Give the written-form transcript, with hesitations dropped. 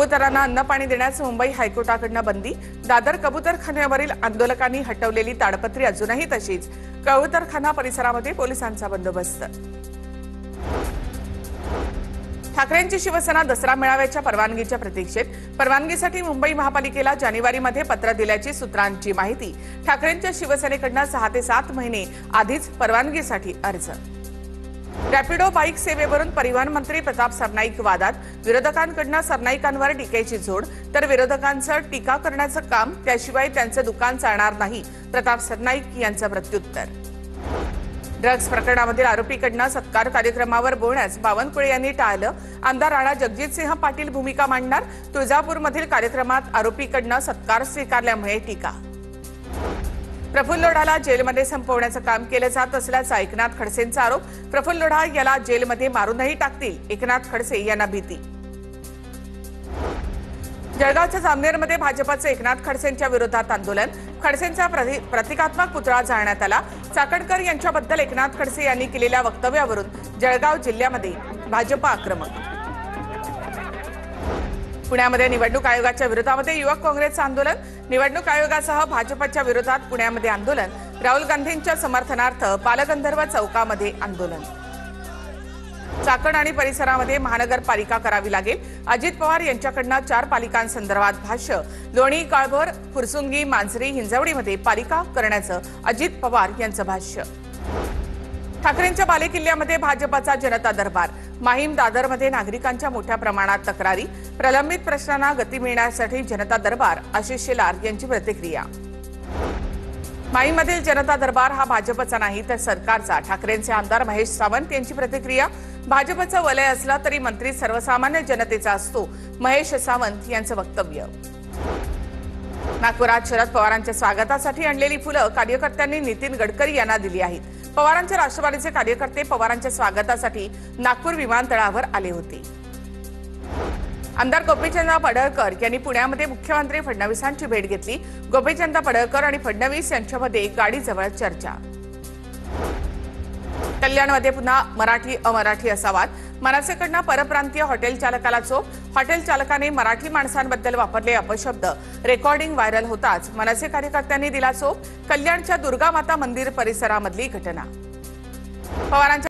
कबुतरांना अन्न पाणी देण्यास मुंबई हायकोर्टाकडून बंदी। दादर कबुतरखान्यावरील आंदोलकांनी हटवलेली ताडपत्री अजूनही तशीच। कबुतरखाना परिसरामध्ये पोलिसांचा बंदोबस्त। ठाकरेंची शिवसेना दसरा मेळाव्याच्या परवानगीच्या प्रतीक्षेत। परवानगीसाठी मुंबई महापालिकेला जानेवारीमध्ये पत्र दिल्याची सूत्रांची माहिती। ठाकरेंच्या शिवसेनेकडून 6 ते 7 महिने आधीच परवानगीसाठी अर्ज। रॅपिडो बाईक सेवेवरून परिवहन मंत्री प्रताप सरनाईक वादात। विरोधकांकडून सरनाईकांवर टीकेची झोड, तर विरोधकांचं टीका करण्याचं काम, त्याशिवाय त्यांचं दुकान चालणार नाही, प्रताप सरनाईक यांचं प्रत्युत्तर। ड्रग्ज प्रकरणामधील आरोपीकडून सत्कार कार्यक्रमावर बोलण्यास बावनकुळे यांनी टाळलं। आमदार राणा जगजितसिंह पाटील भूमिका मांडणार। तुळजापूरमधील कार्यक्रमात आरोपीकडून सत्कार स्वीकारल्यामुळे टीका। प्रफुल्ल लोढाला जेलमध्ये संपवण्याचं काम केलं जात असल्याचा एकनाथ खडसेंचा आरोप। प्रफुल्ल लोढा याला जेलमध्ये मारूनही टाकतील, एकनाथ खडसे यांना भीती। जळगावच्या जामनेरमध्ये भाजपचे एकनाथ खडसेंच्या विरोधात आंदोलन। खडसेंचा प्रतिकात्मक पुतळा जाळण्यात आला। चाकणकर यांच्याबद्दल एकनाथ खडसे यांनी केलेल्या वक्तव्यावरून जळगाव जिल्ह्यामध्ये भाजप आक्रमक। पुण्यामध्ये निवडणूक आयोगाच्या विरोधामध्ये युवक काँग्रेसचं आंदोलन। निवडणूक आयोगासह भाजपच्या विरोधात पुण्यामध्ये आंदोलन। राहुल गांधींच्या समर्थनार्थ बालगंधर्व चौकामध्ये आंदोलन। चाकण आणि परिसरामध्ये महानगरपालिका करावी लागेल। अजित पवार यांच्याकडून 4 पालिकांसंदर्भात भाष्य। लोणी, काळभोर, फुरसुंगी, मांजरी, हिंजवडीमध्ये पालिका करण्याचं अजित पवार यांचं भाष्य। ठाकरेंच्या बालेकिल्ल्यामध्ये भाजपचा जनता दरबार। माहीम, दादरमध्ये नागरिकांच्या मोठ्या प्रमाणात तक्रारी। प्रलंबित प्रश्नांना गती मिळण्यासाठी जनता दरबार, आशिष शेलार यांची प्रतिक्रिया। माहीममधील जनता दरबार हा भाजपचा नाही तर सरकारचा, ठाकरेंचे आमदार महेश सावंत यांची प्रतिक्रिया। भाजपचं वलय असला तरी मंत्री सर्वसामान्य जनतेचा असतो, महेश सावंत यांचं वक्तव्य। नागपुरात शरद पवारांच्या स्वागतासाठी आणलेली फुलं कार्यकर्त्यांनी नितीन गडकरी यांना दिली आहेत। पवारांच्या राष्ट्रवादीचे कार्यकर्ते पवारांच्या स्वागतासाठी नागपूर विमानतळावर आले होते। आमदार गोपीचंद पडळकर यांनी पुण्यामध्ये मुख्यमंत्री फडणवीसांची भेट घेतली। गोपीचंद पडळकर आणि फडणवीस यांच्यामध्ये गाडीजवळ चर्चा। कल्याणमध्ये पुन्हा मराठी अमराठी असा वाद। मनसेकडून परप्रांतीय हॉटेल चालकाला चोप। हॉटेल चालकाने मराठी माणसांबद्दल वापरले अपशब्द। रेकॉर्डिंग व्हायरल होताच मनसे कार्यकर्त्यांनी दिला चोप। कल्याणच्या दुर्गा माता मंदिर परिसरामधली घटना। पवारांच्या